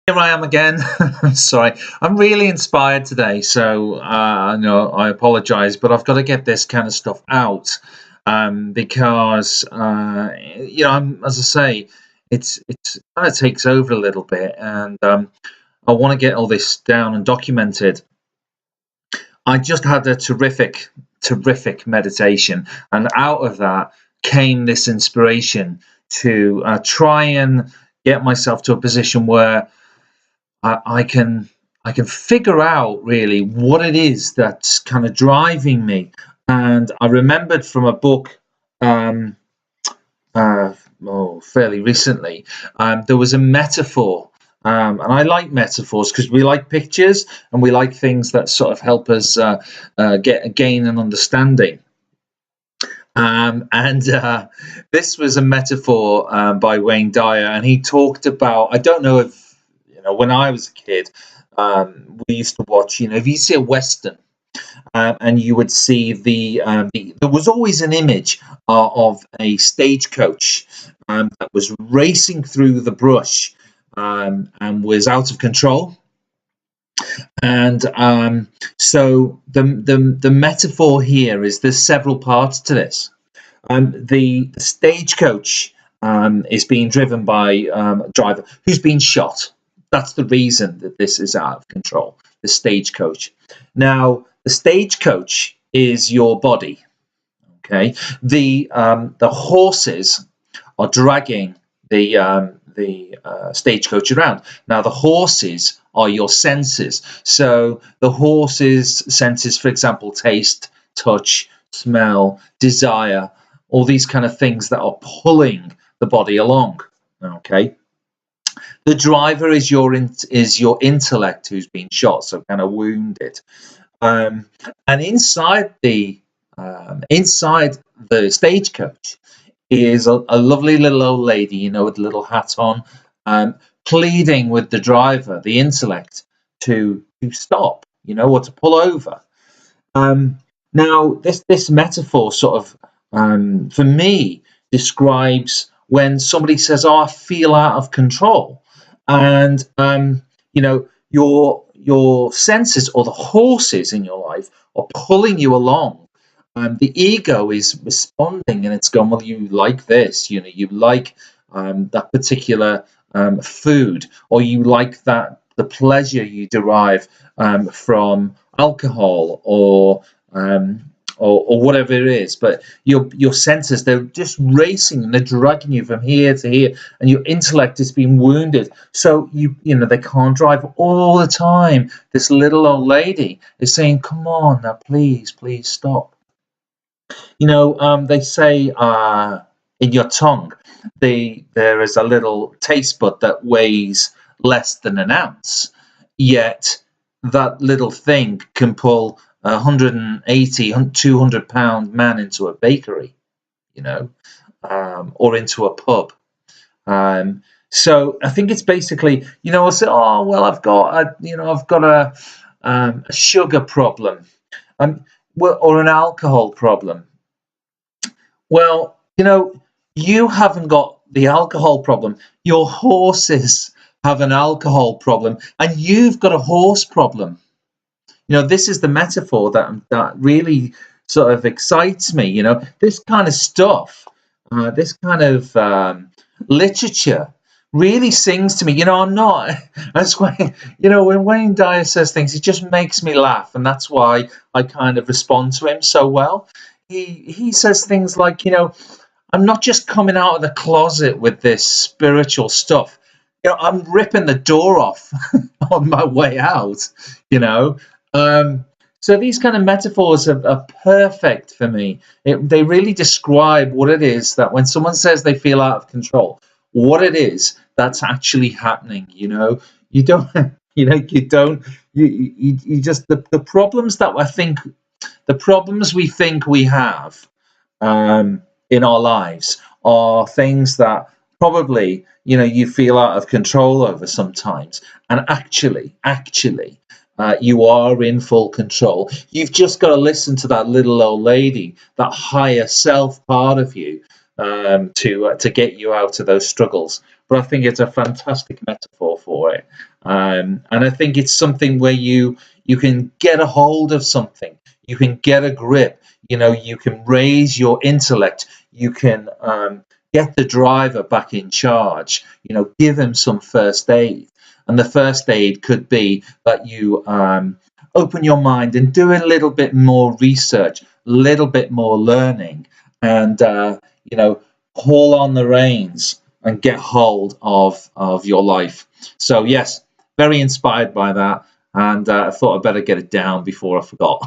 Here I am again. Sorry, I'm really inspired today, so no, I apologise, but I've got to get this kind of stuff out because as I say, it's kind of takes over a little bit, and I want to get all this down and documented. I just had a terrific meditation, and out of that came this inspiration to try and get myself to a position where I can figure out really what it is that's kind of driving me. And I remembered from a book um, fairly recently. There was a metaphor, and I like metaphors because we like pictures and we like things that sort of help us gain an understanding. And This was a metaphor by Wayne Dyer, and he talked about. I don't know if when I was a kid, we used to watch. If you see a western, and you would see there was always an image of a stagecoach that was racing through the brush and was out of control. And so the metaphor here is there's several parts to this. The stagecoach is being driven by a driver who's been shot. That's the reason that this is out of control. The stagecoach. Now, the stagecoach is your body. Okay. The horses are dragging the stagecoach around. Now, the horses are your senses. So the horses' senses, for example, taste, touch, smell, desire, all these kind of things that are pulling the body along. Okay. The driver is your intellect who's been shot, so kind of wounded. And inside the stagecoach is a lovely little old lady, with a little hat on, pleading with the driver, the intellect, to stop, or to pull over. Now, this metaphor sort of, for me, describes when somebody says, "Oh, I feel out of control," and your senses or the horses in your life are pulling you along. The ego is responding and it's going, well, you like this, you like that particular food, or you like the pleasure you derive from alcohol or whatever it is. But your senses, they're just racing and they're dragging you from here to here, and your intellect is being wounded. So they can't drive all the time. This little old lady is saying, "Come on now, please stop." They say in your tongue, there is a little taste bud that weighs less than an ounce, yet that little thing can pull 180, 200-pound man into a bakery, or into a pub. So I think it's basically, I'll say, "Oh, well, I've got a sugar problem, or an alcohol problem." Well, you haven't got the alcohol problem. Your horses have an alcohol problem, and you've got a horse problem. This is the metaphor that really sort of excites me. This kind of stuff, this kind of literature really sings to me. I'm not. That's why, when Wayne Dyer says things, it just makes me laugh, and that's why I kind of respond to him so well. He says things like, "I'm not just coming out of the closet with this spiritual stuff. I'm ripping the door off on my way out." So these kind of metaphors are perfect for me. They really describe what it is that when someone says they feel out of control, what it is that's actually happening. You don't, you just, the problems that the problems we think we have in our lives are things that probably, you feel out of control over sometimes. And actually, you are in full control. You've just got to listen to that little old lady, that higher self part of you, to get you out of those struggles. But I think it's a fantastic metaphor for it. And I think it's something where you can get a hold of something, you can get a grip, you can raise your intellect, you can get the driver back in charge, give him some first aid. And the first aid could be that you open your mind and do a little bit more research, a little bit more learning, and pull on the reins and get hold of your life. So yes, very inspired by that, and I thought I'd better get it down before I forgot.